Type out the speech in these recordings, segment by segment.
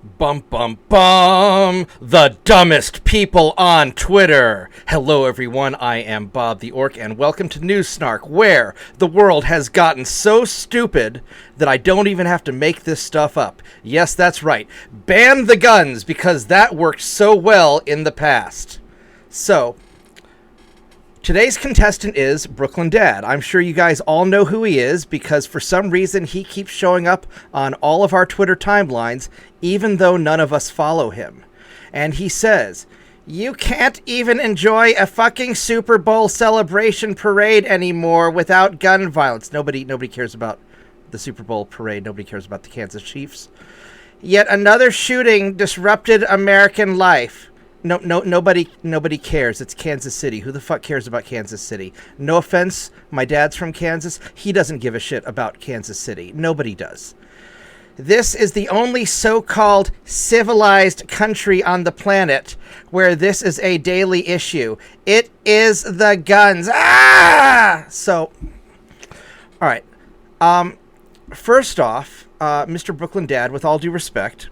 Bum bum bum! The dumbest people on Twitter! Hello everyone, I am Bob the Orc, and welcome to News Snark, where the world has gotten so stupid that I don't even have to make this stuff up. Yes, that's right. Ban the guns, because that worked so well in the past. So, today's contestant is Brooklyn Dad. I'm sure you guys all know who he is because for some reason he keeps showing up on all of our Twitter timelines even though none of us follow him. And he says, "You can't even enjoy a fucking Super Bowl celebration parade anymore without gun violence." Nobody cares about the Super Bowl parade. Nobody cares about the Kansas Chiefs. "Yet another shooting disrupted American life." Nobody cares. It's Kansas City. Who the fuck cares about Kansas City? No offense, my dad's from Kansas. He doesn't give a shit about Kansas City. Nobody does. "This is the only so-called civilized country on the planet where this is a daily issue. It is the guns." Ah! So, all right. First off, Mr. Brooklyn Dad, with all due respect,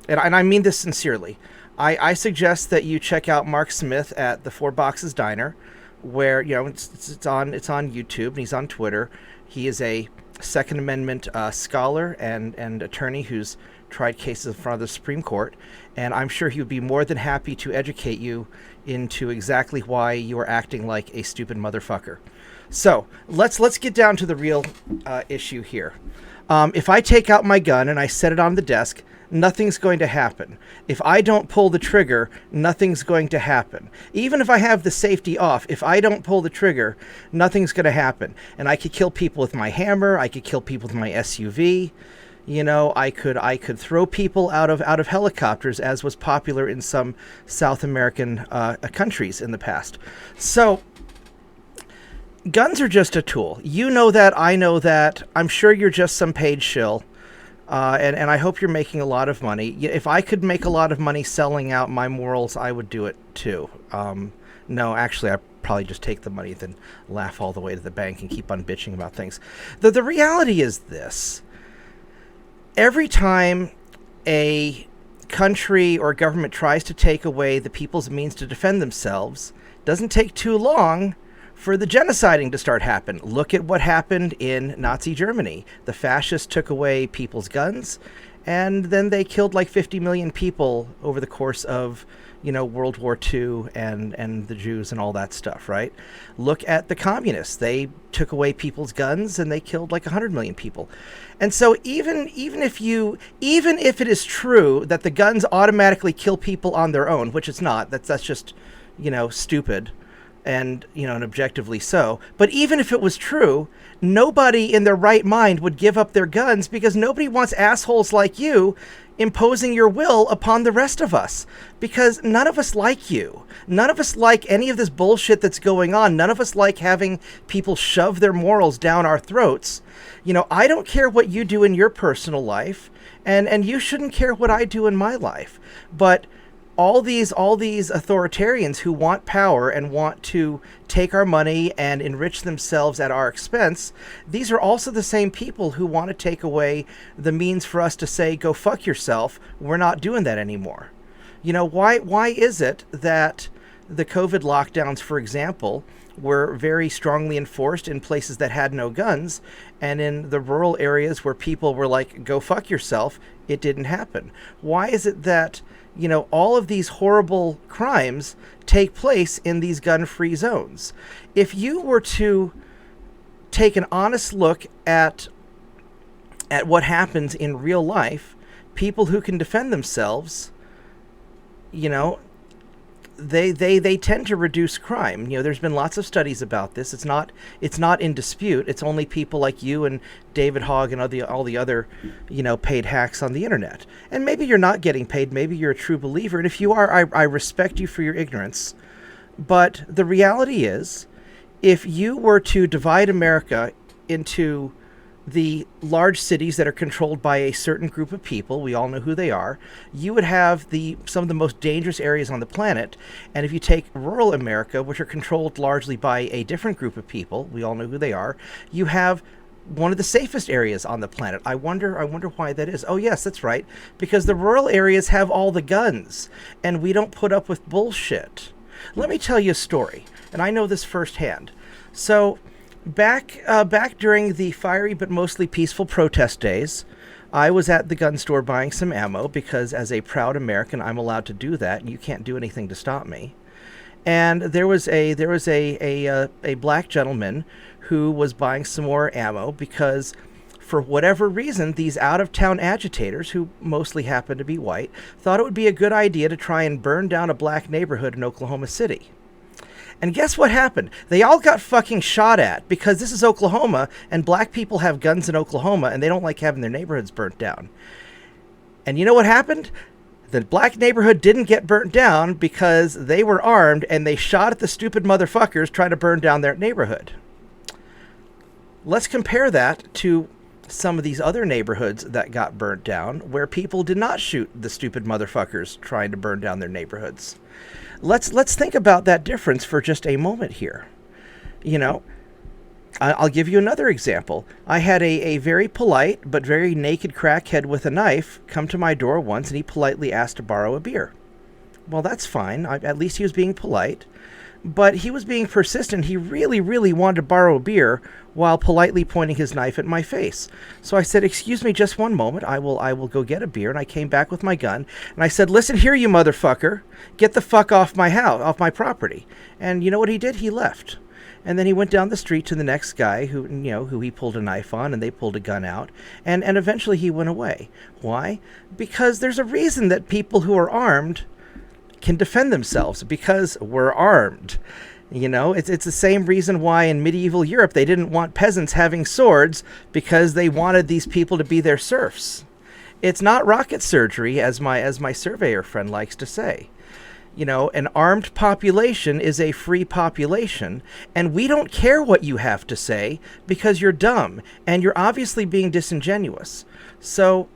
and I mean this sincerely, I suggest that you check out Mark Smith at the Four Boxes Diner, where it's on YouTube and he's on Twitter. He is a Second Amendment scholar and attorney who's tried cases in front of the Supreme Court, and I'm sure he would be more than happy to educate you into exactly why you are acting like a stupid motherfucker. So let's get down to the real issue here. If I take out my gun and I set it on the desk, nothing's going to happen. If I don't pull the trigger, nothing's going to happen. Even if I have the safety off, if I don't pull the trigger, nothing's going to happen. And I could kill people with my hammer. I could kill people with my SUV. I could throw people out of helicopters, as was popular in some South American countries in the past. So, guns are just a tool. You know that. I know that. I'm sure you're just some paid shill. And I hope you're making a lot of money. If I could make a lot of money selling out my morals, I would do it too. No, actually, I'd probably just take the money, then laugh all the way to the bank and keep on bitching about things. The reality is this. Every time a country or government tries to take away the people's means to defend themselves, it doesn't take too long for the genociding to start happening. Look at what happened in Nazi Germany. The fascists took away people's guns, and then they killed like 50 million people over the course of, World War II and the Jews and all that stuff, right? Look at the communists. They took away people's guns and they killed like 100 million people. And so even if it is true that the guns automatically kill people on their own, which it's not, that's just, stupid. And objectively so. But even if it was true, nobody in their right mind would give up their guns because nobody wants assholes like you imposing your will upon the rest of us. Because none of us like you. None of us like any of this bullshit that's going on. None of us like having people shove their morals down our throats. I don't care what you do in your personal life, and you shouldn't care what I do in my life. But all these authoritarians who want power and want to take our money and enrich themselves at our expense, these are also the same people who want to take away the means for us to say, go fuck yourself. We're not doing that anymore. Why is it that the COVID lockdowns, for example, were very strongly enforced in places that had no guns, and in the rural areas where people were like, go fuck yourself, it didn't happen? Why is it that all of these horrible crimes take place in these gun-free zones? If you were to take an honest look at what happens in real life, people who can defend themselves, they tend to reduce crime. There's been lots of studies about this. It's not in dispute. It's only people like you and David Hogg and all the other, paid hacks on the internet. And maybe you're not getting paid. Maybe you're a true believer. And if you are, I respect you for your ignorance. But the reality is, if you were to divide America into the large cities that are controlled by a certain group of people, we all know who they are, you would have some of the most dangerous areas on the planet. And if you take rural America, which are controlled largely by a different group of people, we all know who they are, you have one of the safest areas on the planet. I wonder why that is. Oh yes, that's right. Because the rural areas have all the guns, and we don't put up with bullshit. Let me tell you a story, and I know this firsthand. So, back during the fiery but mostly peaceful protest days, I was at the gun store buying some ammo because, as a proud American, I'm allowed to do that, and you can't do anything to stop me. And there was a black gentleman who was buying some more ammo because, for whatever reason, these out-of-town agitators, who mostly happen to be white, thought it would be a good idea to try and burn down a black neighborhood in Oklahoma City. And guess what happened? They all got fucking shot at because this is Oklahoma, and black people have guns in Oklahoma, and they don't like having their neighborhoods burnt down. And you know what happened? The black neighborhood didn't get burnt down because they were armed, and they shot at the stupid motherfuckers trying to burn down their neighborhood. Let's compare that to some of these other neighborhoods that got burnt down where people did not shoot the stupid motherfuckers trying to burn down their neighborhoods. Let's think about that difference for just a moment here. You know, I'll give you another example. I had a very polite but very naked crackhead with a knife come to my door once, and he politely asked to borrow a beer. Well, that's fine. At least he was being polite. But he was being persistent. He really, really wanted to borrow a beer while politely pointing his knife at my face. So I said, "Excuse me just one moment. I will go get a beer." And I came back with my gun. And I said, "Listen here, you motherfucker. Get the fuck off my house, off my property." And you know what he did? He left. And then he went down the street to the next guy who he pulled a knife on, and they pulled a gun out. And eventually he went away. Why? Because there's a reason that people who are armed can defend themselves, because we're armed. You know, it's the same reason why in medieval Europe they didn't want peasants having swords, because they wanted these people to be their serfs. It's not rocket surgery, as my surveyor friend likes to say. You know, an armed population is a free population, and we don't care what you have to say because you're dumb and you're obviously being disingenuous. So,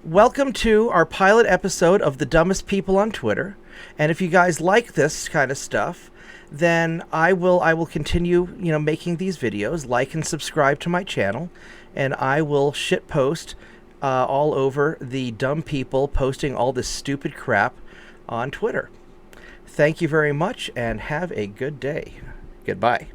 welcome to our pilot episode of The Dumbest People on Twitter. And if you guys like this kind of stuff, then I will continue, making these videos. Like and subscribe to my channel, and I will shitpost all over the dumb people posting all this stupid crap on Twitter. Thank you very much, and have a good day. Goodbye.